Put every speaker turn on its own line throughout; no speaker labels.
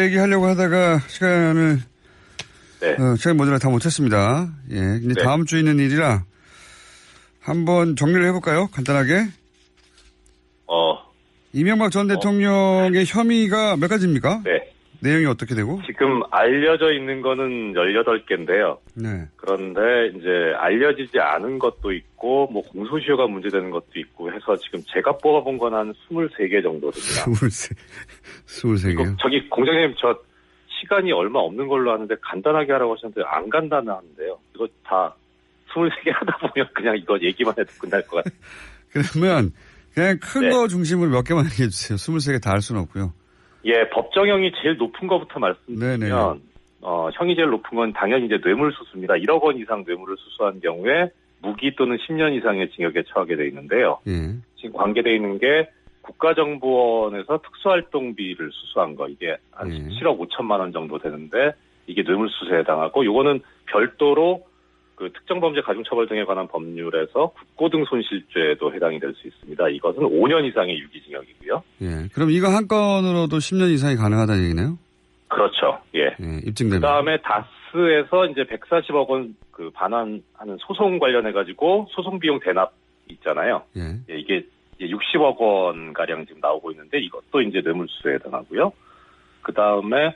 얘기하려고 하다가 시간을 시간 모자라 다 못했습니다. 예, 근데 다음 주에 있는 일이라 한번 정리를 해볼까요? 간단하게. 이명박 전 대통령의 혐의가 몇 가지입니까?
네.
내용이 어떻게 되고?
지금 알려져 있는 거는 18개인데요.
네.
그런데 이제 알려지지 않은 것도 있고, 뭐 공소시효가 문제되는 것도 있고 해서 지금 제가 뽑아본 건 한 23개 정도 됩니다.
23개요?
저기 공장님 저 시간이 얼마 없는 걸로 아는데 간단하게 하라고 하셨는데 안 간단한데요. 이거 다 23개 하다 보면 그냥 이거 얘기만 해도 끝날 것 같아요.
그러면 그냥 큰 거 중심으로 몇 개만 얘기해 주세요. 23개 다 할 수는 없고요.
예, 법정형이 제일 높은 것부터 말씀드리면, 형이 제일 높은 건 당연히 이제 뇌물수수입니다. 1억 원 이상 뇌물을 수수한 경우에 무기 또는 10년 이상의 징역에 처하게 돼 있는데요.
예.
지금 관계돼 있는 게 국가정보원에서 특수활동비를 수수한 거, 이게 한 17억 5천만 원 정도 되는데, 이게 뇌물수수에 해당하고, 요거는 별도로 그 특정범죄 가중처벌 등에 관한 법률에서 국고등 손실죄에도 해당이 될 수 있습니다. 이것은 5년 이상의 유기징역이고요.
예. 그럼 이거 한 건으로도 10년 이상이 가능하다는 얘기네요?
그렇죠. 예.
입증되면.
그 다음에 다스에서 이제 140억 원 그 반환하는 소송 관련해가지고 소송 비용 대납 있잖아요.
예.
예, 이게 60억 원 가량 지금 나오고 있는데 이것도 이제 뇌물수수에 해당하고요. 그 다음에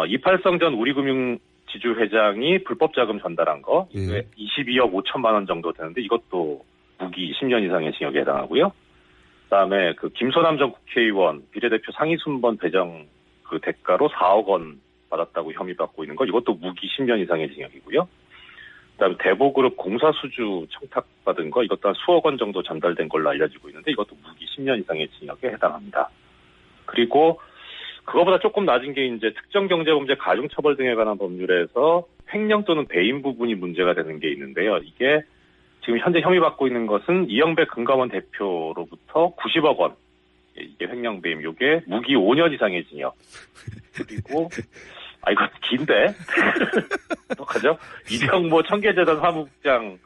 이팔성 전 우리금융 지주 회장이 불법 자금 전달한 거, 22억 5천만 원 정도 되는데 이것도 무기 10년 이상의 징역에 해당하고요. 그다음에 그 김소남 전 국회의원 비례대표 상위 순번 배정 그 대가로 4억 원 받았다고 혐의 받고 있는 거, 이것도 무기 10년 이상의 징역이고요. 그다음에 대보그룹 공사수주 청탁받은 거, 이것도 한 수억 원 정도 전달된 걸로 알려지고 있는데 이것도 무기 10년 이상의 징역에 해당합니다. 그리고 그거보다 조금 낮은 게 이제 특정경제범죄 가중처벌 등에 관한 법률에서 횡령 또는 배임 부분이 문제가 되는 게 있는데요. 이게 지금 현재 혐의 받고 있는 것은 이영배 금감원 대표로부터 90억 원. 이게 횡령 배임, 요게 무기 5년 이상의 징역. 그리고 이거 긴데? 어떡하죠? 이병모 청계재단 사무국장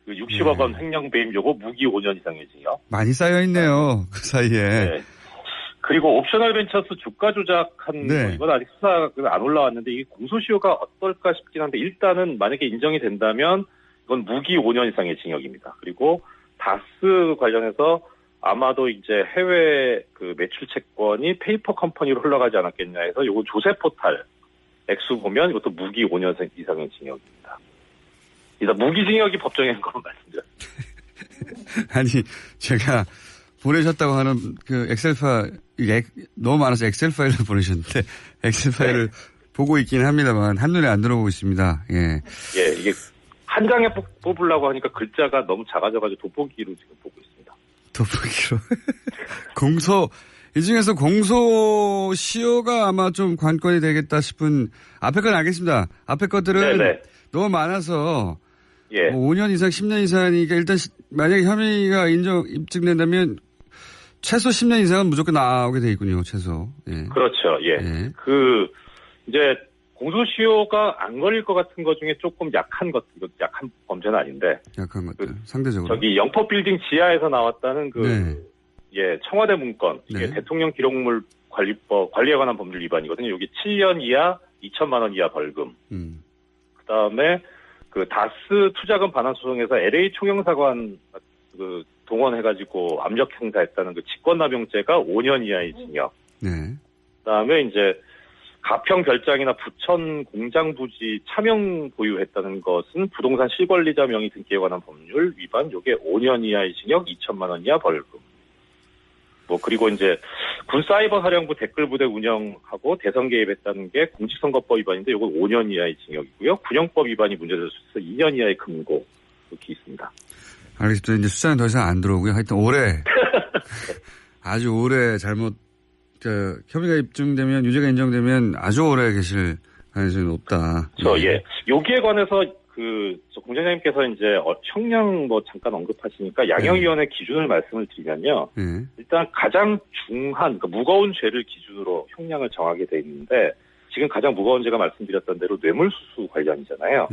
60억 원 횡령 배임, 요거 무기 5년 이상의 징역.
많이 쌓여있네요. 그 사이에.
네. 그리고 옵셔널 벤처스 주가 조작한 거, 이건 아직 수사가 안 올라왔는데 이게 공소시효가 어떨까 싶긴 한데 일단은 만약에 인정이 된다면 이건 무기 5년 이상의 징역입니다. 그리고 다스 관련해서 아마도 이제 해외 그 매출 채권이 페이퍼 컴퍼니로 흘러가지 않았겠냐 해서 요거 조세 포탈 액수 보면 이것도 무기 5년 이상의 징역입니다. 일단 무기징역이 법정인 것만 말씀드렸습니다.
아니, 제가 보내셨다고 하는 그 엑셀 파일, 너무 많아서 엑셀 파일을 보내셨는데, 엑셀 파일을 보고 있긴 합니다만, 한눈에 안 들어오고 있습니다. 예.
예, 이게 한 장에 뽑으려고 하니까 글자가 너무 작아져가지고 돋보기로 지금 보고 있습니다.
돋보기로. 이 중에서 공소시효가 아마 좀 관건이 되겠다 싶은, 앞에 건 알겠습니다. 앞에 것들은 너무 많아서,
예.
5년 이상, 10년 이상이니까 일단 만약에 혐의가 입증된다면 최소 10년 이상은 무조건 나오게 돼 있군요. 최소. 예.
그렇죠. 예. 이제 공소시효가 안 걸릴 것 같은 것 중에 조금 약한 것, 이거 약한 범죄는 아닌데.
약한 것들. 상대적으로.
저기 영포빌딩 지하에서 나왔다는 청와대 문건. 이게 대통령 기록물 관리에 관한 법률 위반이거든요. 여기 7년 이하 2천만 원 이하 벌금. 그다음에 그 다스 투자금 반환 소송에서 LA 총영사관 그 동원해가지고 압력 행사했다는 그 직권남용죄가 5년 이하의 징역. 그다음에 이제 가평 별장이나 부천 공장 부지 차명 보유했다는 것은 부동산 실권리자 명의 등기에 관한 법률 위반, 요게 5년 이하의 징역, 2천만 원 이하 벌금. 그리고 이제 군사이버사령부 댓글부대 운영하고 대선 개입했다는 게 공직선거법 위반인데 이건 5년 이하의 징역이고요. 군형법 위반이 문제될 수 있어서 2년 이하의 금고 이렇게 있습니다.
알겠습니다. 이제 숫자는 더 이상 안 들어오고요. 하여튼 올해 아주 오래 혐의가 입증되면, 유죄가 인정되면 아주 오래 계실 가능성이 높다.
예. 여기에 관해서 공장장님께서 이제 형량 잠깐 언급하시니까 양형위원회 기준을 말씀을 드리면요. 일단 가장 중한, 무거운 죄를 기준으로 형량을 정하게 돼 있는데 지금 가장 무거운 죄가 말씀드렸던 대로 뇌물수수 관련이잖아요.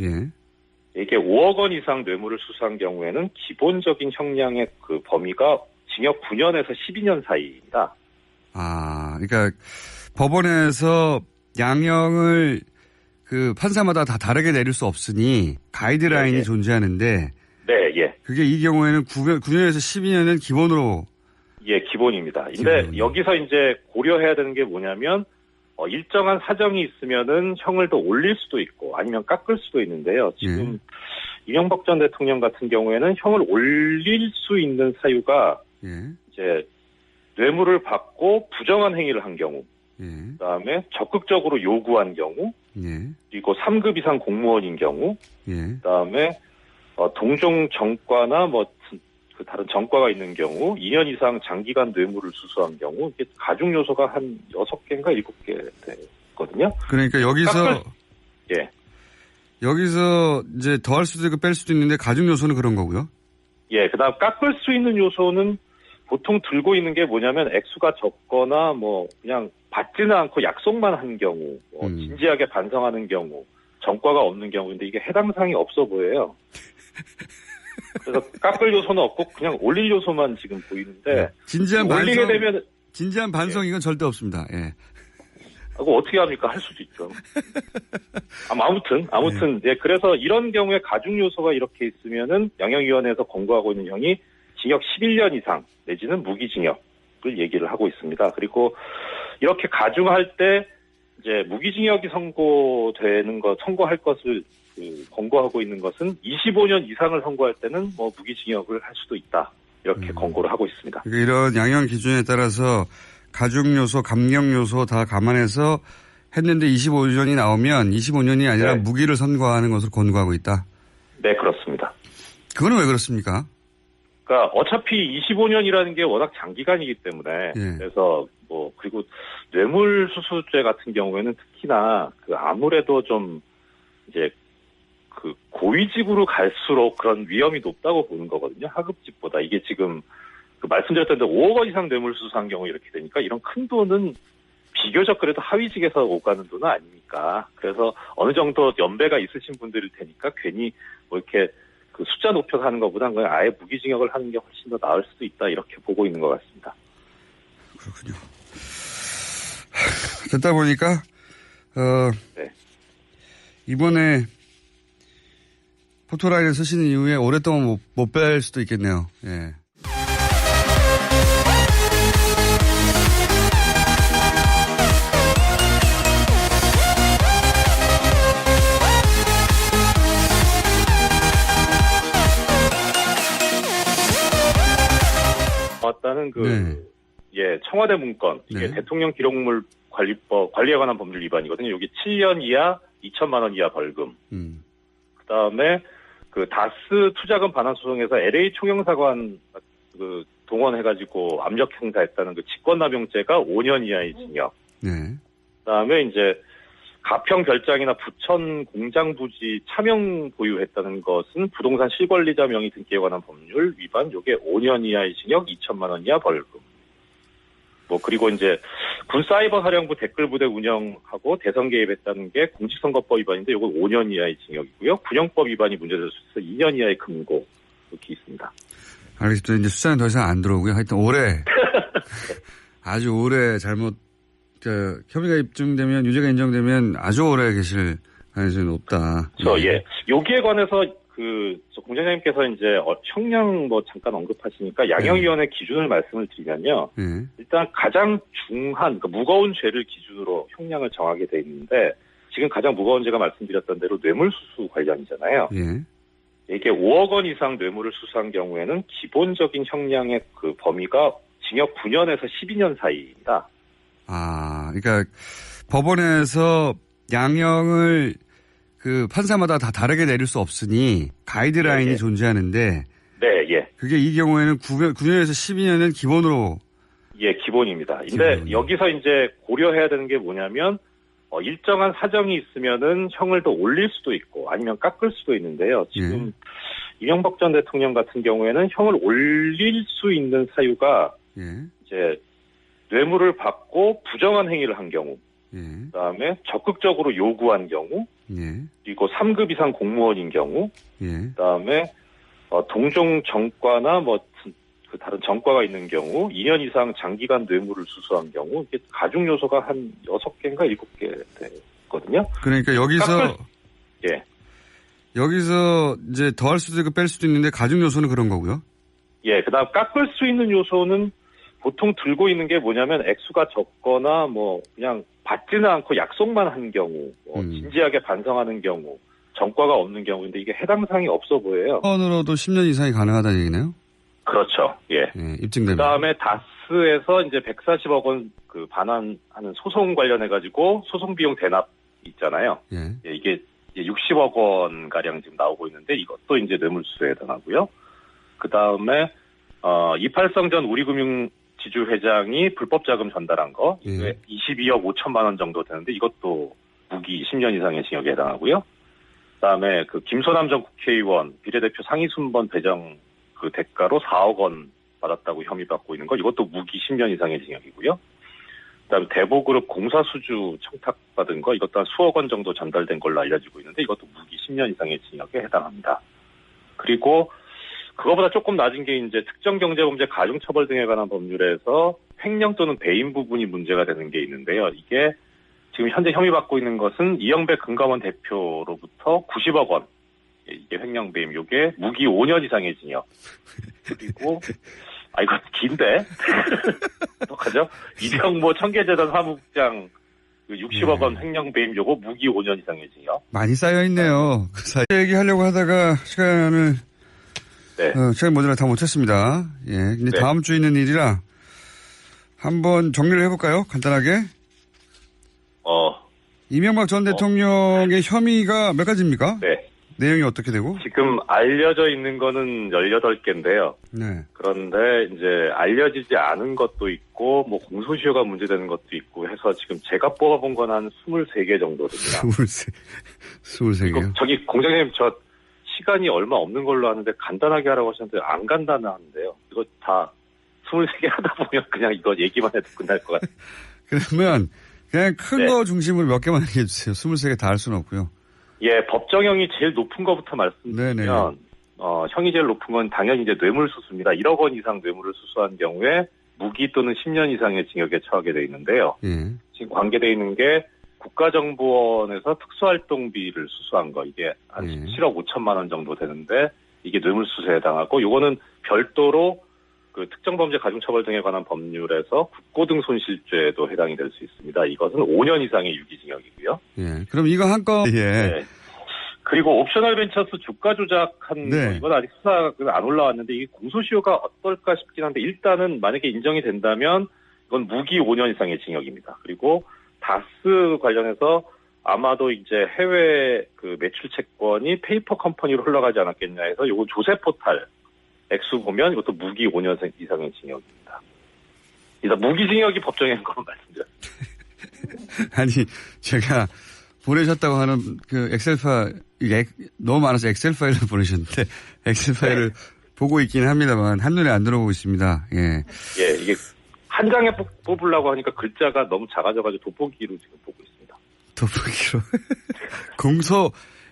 이게 5억 원 이상 뇌물을 수수한 경우에는 기본적인 형량의 그 범위가 징역 9년에서 12년 사이입니다.
그러니까 법원에서 양형을 그 판사마다 다 다르게 내릴 수 없으니 가이드라인이 존재하는데
네, 예.
그게 이 경우에는 9년에서 12년은 기본으로
예, 기본입니다. 근데 여기서 이제 고려해야 되는 게 뭐냐면 일정한 사정이 있으면은 형을 더 올릴 수도 있고 아니면 깎을 수도 있는데요. 지금 이명박 전 대통령 같은 경우에는 형을 올릴 수 있는 사유가 이제 뇌물을 받고 부정한 행위를 한 경우, 그다음에 적극적으로 요구한 경우, 그리고 3급 이상 공무원인 경우, 그다음에 동종 정과나 그 다른 정과가 있는 경우, 2년 이상 장기간 뇌물을 수수한 경우, 이게 가중 요소가 한 6개인가 7개 되거든요.
그러니까 여기서 여기서 이제 더 할 수도 있고 뺄 수도 있는데 가중 요소는 그런 거고요.
예, 그다음 깎을 수 있는 요소는 보통 들고 있는 게 뭐냐면 액수가 적거나 그냥 받지는 않고 약속만 한 경우, 진지하게 반성하는 경우, 정과가 없는 경우인데 이게 해당 사항이 없어 보여요. 그래서 깎을 요소는 없고 그냥 올릴 요소만 지금 보이는데
진지한
올리게
반성,
되면
진지한 반성 이건 절대 없습니다. 예.
그거 어떻게 합니까? 할 수도 있죠. 아무튼 그래서 이런 경우에 가중 요소가 이렇게 있으면은 양형위원회에서 권고하고 있는 형이 징역 11년 이상 내지는 무기징역을 얘기를 하고 있습니다. 그리고 이렇게 가중할 때 이제 무기징역이 선고할 것을 권고하고 있는 것은 25년 이상을 선고할 때는 무기징역을 할 수도 있다. 이렇게 권고를 하고 있습니다.
그러니까 이런 양형 기준에 따라서 가중 요소, 감경 요소 다 감안해서 했는데 25년이 나오면 25년이 아니라 무기를 선고하는 것을 권고하고 있다. 네, 그렇습니다.
그거는
왜 그렇습니까?
그러니까 어차피 25년이라는 게 워낙 장기간이기 때문에 그래서 그리고 뇌물수수죄 같은 경우에는 특히나 아무래도 좀 이제 고위직으로 갈수록 그런 위험이 높다고 보는 거거든요. 하급직보다. 이게 지금 말씀드렸던 대로 5억 원 이상 뇌물수수한 경우 이렇게 되니까 이런 큰 돈은 비교적 그래도 하위직에서 오가는 돈은 아니니까. 그래서 어느 정도 연배가 있으신 분들일 테니까 괜히 이렇게 숫자 높여서 하는 것보다 그냥 아예 무기징역을 하는 게 훨씬 더 나을 수도 있다. 이렇게 보고 있는 것 같습니다.
그렇군요. 듣다 보니까 이번에 포토라인을 쓰시는 이후에 오랫동안 못 뺄 수도 있겠네요. 예.
왔다는 청와대 문건, 이게 대통령 기록물 관리에 관한 법률 위반이거든요. 여기 7년 이하 2천만 원 이하 벌금. 그다음에 다스 투자금 반환 소송에서 LA 총영사관 동원해가지고 압력 행사했다는 직권남용죄가 5년 이하의 징역. 그다음에 이제 가평 별장이나 부천 공장 부지 차명 보유했다는 것은 부동산 실권리자 명의 등기에 관한 법률 위반, 요게 5년 이하의 징역, 2천만 원 이하 벌금. 그리고 이제 군 사이버 사령부 댓글 부대 운영하고 대선 개입했다는 게 공직선거법 위반인데 요거 5년 이하의 징역이고요. 군형법 위반이 문제될 수 있어서 2년 이하의 금고 이렇게 있습니다.
알겠습니다. 이제 수사는 더 이상 안 들어오고요. 하여튼 올해 아주 오래 혐의가 입증되면 유죄가 인정되면 아주 오래 계실 가능성이 높다.
여기에 관해서 공장장님께서 이제 형량 잠깐 언급하시니까 양형위원회 기준을 말씀을 드리면요. 일단 가장 중한 무거운 죄를 기준으로 형량을 정하게 돼 있는데 지금 가장 무거운 죄가 말씀드렸던 대로 뇌물수수 관련이잖아요. 이게 5억 원 이상 뇌물을 수수한 경우에는 기본적인 형량의 범위가 징역 9년에서 12년 사이입니다.
그러니까 법원에서 양형을 판사마다 다 다르게 내릴 수 없으니 가이드라인이 존재하는데 그게 이 경우에는 9년에서 12년은 기본으로
기본입니다. 근데 여기서 이제 고려해야 되는 게 뭐냐면 일정한 사정이 있으면은 형을 더 올릴 수도 있고 아니면 깎을 수도 있는데요. 지금 이명박 전 대통령 같은 경우에는 형을 올릴 수 있는 사유가 이제 뇌물을 받고 부정한 행위를 한 경우, 그다음에 적극적으로 요구한 경우, 그리고 3급 이상 공무원인 경우, 그다음에 동종 정과나 그 그 다른 전과가 있는 경우, 2년 이상 장기간 뇌물을 수수한 경우, 이게 가중 요소가 한 6개인가 7개 되거든요.
그러니까 여기서
예.
여기서 이제 더 할 수도 있고 뺄 수도 있는데 가중 요소는 그런 거고요.
예, 그다음 깎을 수 있는 요소는 보통 들고 있는 게 뭐냐면 액수가 적거나 뭐 그냥 받지는 않고 약속만 한 경우, 진지하게 반성하는 경우, 전과가 없는 경우인데 이게 해당 사항이 없어 보여요.
건으로도 10년 이상이 가능하다는 얘기네요.
그렇죠. 예.
입증되면.
그다음에 다스에서 이제 140억 원 그 반환하는 소송 관련해 가지고 소송 비용 대납 있잖아요.
예.
예, 이게 60억 원 가량 지금 나오고 있는데 이것도 이제 뇌물수수에 해당하고요. 그다음에 28성 전 우리금융지주 회장이 불법 자금 전달한 거 이게 22억 5천만 원 정도 되는데 이것도 무기 10년 이상의 징역에 해당하고요. 그다음에 그 김소남 전 국회의원 비례대표 상위 순번 배정 그 대가로 4억 원 받았다고 혐의 받고 있는 거 이것도 무기 10년 이상의 징역이고요. 그다음에 대보그룹 공사수주 청탁받은 거 이것도 한 수억 원 정도 전달된 걸로 알려지고 있는데 이것도 무기 10년 이상의 징역에 해당합니다. 그리고 그거보다 조금 낮은 게 이제 특정경제범죄 가중처벌 등에 관한 법률에서 횡령 또는 배임 부분이 문제가 되는 게 있는데요. 이게 지금 현재 혐의 받고 있는 것은 이영배 금감원 대표로부터 90억 원. 이게 횡령 배임 요게 무기 5년 이상의 징역. 그리고 이거 긴데 어떡하죠? 이병모 청계재단 사무국장 60억 원 횡령 배임 요거 무기 5년 이상의 징역.
많이 쌓여 있네요. 그 사이 얘기하려고 하다가 시간을 시간 모자라 다 못했습니다. 예, 근데 다음 주에 있는 일이라 한번 정리를 해볼까요? 간단하게. 이명박 전 대통령의 혐의가 몇 가지입니까?
네.
내용이 어떻게 되고?
지금 알려져 있는 거는 18개인데요.
네.
그런데 이제 알려지지 않은 것도 있고, 뭐 공소시효가 문제되는 것도 있고 해서 지금 제가 뽑아본 건 한 23개 정도 됩니다.
23개요?
저기 공장님 저 시간이 얼마 없는 걸로 아는데 간단하게 하라고 하셨는데 안 간단한데요. 이거 다 23개 하다 보면 그냥 이거 얘기만 해도 끝날 것 같아요.
그러면 그냥 큰 거 중심으로 몇 개만 얘기해 주세요. 23개 다 할 수는 없고요.
예, 법정형이 제일 높은 것부터 말씀드리면 형이 제일 높은 건 당연히 이제 뇌물수수입니다. 1억 원 이상 뇌물을 수수한 경우에 무기 또는 10년 이상의 징역에 처하게 돼 있는데요. 지금 관계돼 있는 게 국가정보원에서 특수활동비를 수수한 거 이게 한 17억 5천만 원 정도 되는데 이게 뇌물수수에 해당하고 요거는 별도로 그 특정범죄 가중처벌 등에 관한 법률에서 국고등 손실죄에도 해당이 될 수 있습니다. 이것은 5년 이상의 유기징역이고요.
예. 그럼 이거 한건
네. 그리고 옵셔널 벤처스 주가 조작한 거 이건 아직 수사가 안 올라왔는데 이게 공소시효가 어떨까 싶긴 한데 일단은 만약에 인정이 된다면 이건 무기 5년 이상의 징역입니다. 그리고 다스 관련해서 아마도 이제 해외 그 매출 채권이 페이퍼 컴퍼니로 흘러가지 않았겠냐 해서 요거 조세 포탈 액수 보면 이것도 무기 5년 이상의 징역입니다. 일단 무기징역이 법정에 것만 말씀드렸습니다.
아니 제가 보내셨다고 하는 그 엑셀 파일 너무 많아서 엑셀 파일을 보내셨는데 엑셀 파일을 보고 있긴 합니다만 한눈에 안 들어오고 있습니다. 예,
이게 한 장에 뽑으려고 하니까 글자가 너무 작아져가지고 돋보기로 지금 보고 있습니다.
돋보기로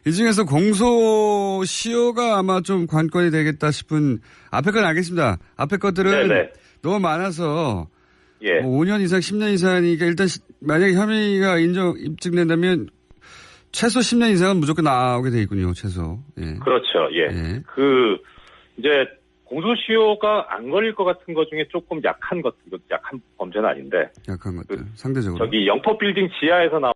이 중에서 공소시효가 아마 좀 관건이 되겠다 싶은 앞에 건 알겠습니다. 앞에 것들은 너무 많아서 5년 이상 10년 이상이니까 일단 만약에 혐의가 입증된다면 최소 10년 이상은 무조건 나오게 돼 있군요. 최소. 예.
그렇죠. 그 이제 공소시효가 안 걸릴 것 같은 것 중에 조금 약한 것, 약한 범죄는 아닌데
약한 것들 상대적으로
저기 영포빌딩 지하에서 나온